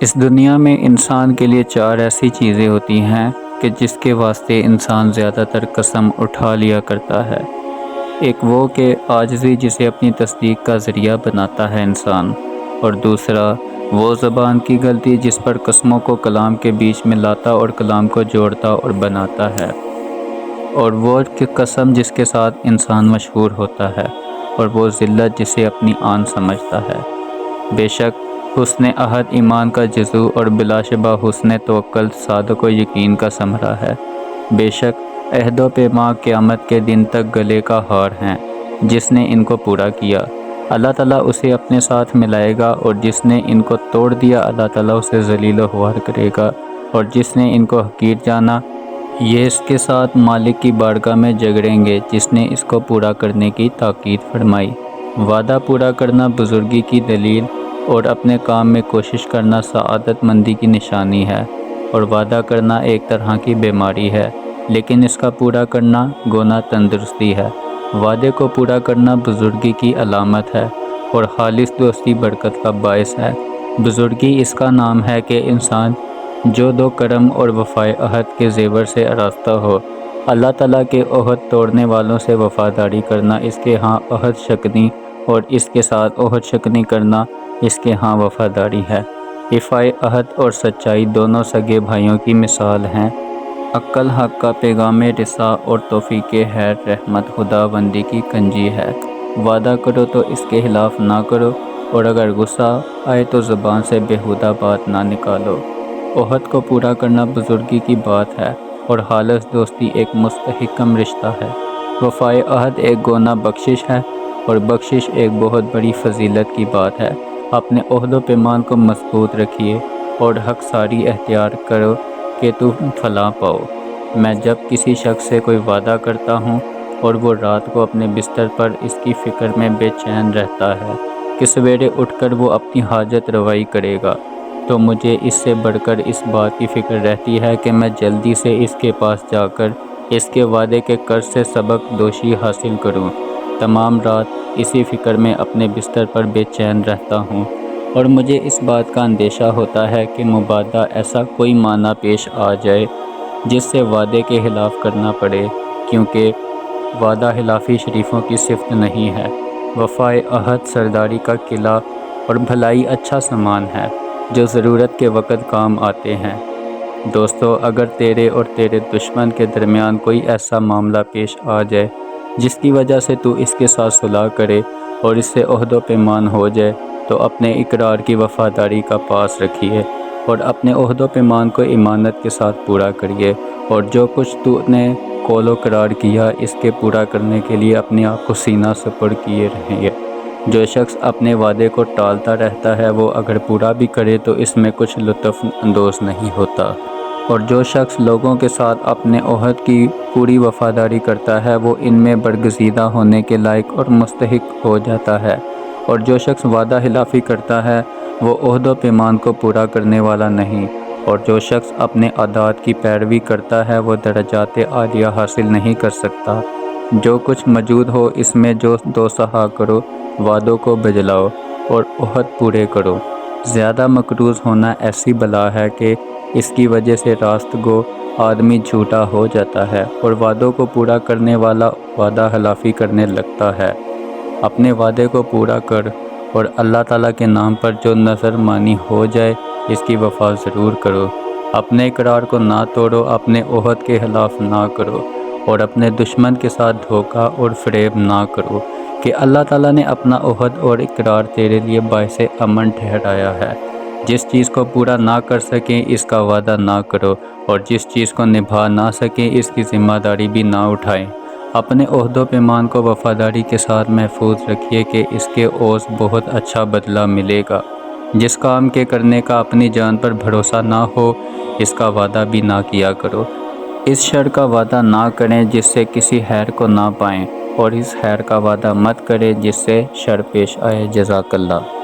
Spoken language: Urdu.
اس دنیا میں انسان کے لیے 4 ایسی چیزیں ہوتی ہیں کہ جس کے واسطے انسان زیادہ تر قسم اٹھا لیا کرتا ہے۔ ایک وہ کہ عاجزی جسے اپنی تصدیق کا ذریعہ بناتا ہے انسان، اور دوسرا وہ زبان کی غلطی جس پر قسموں کو کلام کے بیچ میں لاتا اور کلام کو جوڑتا اور بناتا ہے، اور وہ قسم جس کے ساتھ انسان مشہور ہوتا ہے، اور وہ ذلت جسے اپنی آن سمجھتا ہے۔ بے شک حسن عہد ایمان کا جزو اور بلا شبہ حسن توکل صادق و یقین کا ثمرہ ہے۔ بے شک عہد و پیمان قیامت کے دن تک گلے کا ہار ہیں۔ جس نے ان کو پورا کیا اللہ تعالیٰ اسے اپنے ساتھ ملائے گا، اور جس نے ان کو توڑ دیا اللہ تعالیٰ اسے ذلیل و خوار کرے گا، اور جس نے ان کو حقیر جانا یہ اس کے ساتھ مالک کی بارگاہ میں جھگڑیں گے جس نے اس کو پورا کرنے کی تاکید فرمائی۔ وعدہ پورا کرنا بزرگی کی دلیل اور اپنے کام میں کوشش کرنا سعادت مندی کی نشانی ہے، اور وعدہ کرنا ایک طرح کی بیماری ہے لیکن اس کا پورا کرنا گونا تندرستی ہے۔ وعدے کو پورا کرنا بزرگی کی علامت ہے اور خالص دوستی برکت کا باعث ہے۔ بزرگی اس کا نام ہے کہ انسان جو دو کرم اور وفائے عہد کے زیور سے آراستہ ہو۔ اللہ تعالیٰ کے عہد توڑنے والوں سے وفاداری کرنا اس کے ہاں عہد شکنی، اور اس کے ساتھ عہد شکنی کرنا اس کے ہاں وفاداری ہے۔ وفائے عہد اور سچائی دونوں سگے بھائیوں کی مثال ہیں۔ عقل حق کا پیغام رسا اور توفیق خیر رحمت خداوندی کی کنجی ہے۔ وعدہ کرو تو اس کے خلاف نہ کرو، اور اگر غصہ آئے تو زبان سے بیہودہ بات نہ نکالو۔ عہد کو پورا کرنا بزرگی کی بات ہے، اور خالص دوستی ایک مستحکم رشتہ ہے۔ وفائے عہد ایک گونا بخشش ہے، اور بخشش ایک بہت بڑی فضیلت کی بات ہے۔ اپنے عہد و پیمان کو مضبوط رکھیے اور حق ساری اختیار کرو کہ تم فلاح پاؤ۔ میں جب کسی شخص سے کوئی وعدہ کرتا ہوں اور وہ رات کو اپنے بستر پر اس کی فکر میں بے چین رہتا ہے کہ سویرے اٹھ کر وہ اپنی حاجت روائی کرے گا، تو مجھے اس سے بڑھ کر اس بات کی فکر رہتی ہے کہ میں جلدی سے اس کے پاس جا کر اس کے وعدے کے قرض سے سبق دوشی حاصل کروں۔ تمام رات اسی فکر میں اپنے بستر پر بے چین رہتا ہوں، اور مجھے اس بات کا اندیشہ ہوتا ہے کہ مبادا ایسا کوئی معنی پیش آ جائے جس سے وعدے کے خلاف کرنا پڑے، کیونکہ وعدہ خلافی شریفوں کی صفت نہیں ہے۔ وفائے عہد سرداری کا قلعہ اور بھلائی اچھا سامان ہے جو ضرورت کے وقت کام آتے ہیں۔ دوستو، اگر تیرے اور تیرے دشمن کے درمیان کوئی ایسا معاملہ پیش آ جائے جس کی وجہ سے تو اس کے ساتھ صلح کرے اور اس سے عہد و پیمان ہو جائے، تو اپنے اقرار کی وفاداری کا پاس رکھیے اور اپنے عہد و پیمان کو امانت کے ساتھ پورا کریے، اور جو کچھ تو نے قول و قرار کیا اس کے پورا کرنے کے لیے اپنے آپ کو سینہ سپر کیے رہیں گے۔ جو شخص اپنے وعدے کو ٹالتا رہتا ہے وہ اگر پورا بھی کرے تو اس میں کچھ لطف اندوز نہیں ہوتا، اور جو شخص لوگوں کے ساتھ اپنے عہد کی پوری وفاداری کرتا ہے وہ ان میں برگزیدہ ہونے کے لائق اور مستحق ہو جاتا ہے، اور جو شخص وعدہ خلافی کرتا ہے وہ عہد و پیمان کو پورا کرنے والا نہیں، اور جو شخص اپنے عادات کی پیروی کرتا ہے وہ درجات عالیہ حاصل نہیں کر سکتا۔ جو کچھ موجود ہو اس میں جو دو سہا کرو، وعدوں کو بجلاؤ اور عہد پورے کرو۔ زیادہ مقروض ہونا ایسی بلا ہے کہ اس کی وجہ سے راست گو آدمی جھوٹا ہو جاتا ہے، اور وعدوں کو پورا کرنے والا وعدہ خلافی کرنے لگتا ہے۔ اپنے وعدے کو پورا کر، اور اللہ تعالیٰ کے نام پر جو نظر مانی ہو جائے اس کی وفا ضرور کرو۔ اپنے اقرار کو نہ توڑو، اپنے عہد کے خلاف نہ کرو، اور اپنے دشمن کے ساتھ دھوکہ اور فریب نہ کرو، کہ اللہ تعالیٰ نے اپنا عہد اور اقرار تیرے لیے باعث امن ٹھہرایا ہے۔ جس چیز کو پورا نہ کر سکیں اس کا وعدہ نہ کرو، اور جس چیز کو نبھا نہ سکیں اس کی ذمہ داری بھی نہ اٹھائیں۔ اپنے عہد و پیمان کو وفاداری کے ساتھ محفوظ رکھیے کہ اس کے عوض بہت اچھا بدلہ ملے گا۔ جس کام کے کرنے کا اپنی جان پر بھروسہ نہ ہو اس کا وعدہ بھی نہ کیا کرو۔ اس شر کا وعدہ نہ کریں جس سے کسی خیر کو نہ پائیں، اور اس خیر کا وعدہ مت کریں جس سے شر پیش آئے۔ جزاک اللہ۔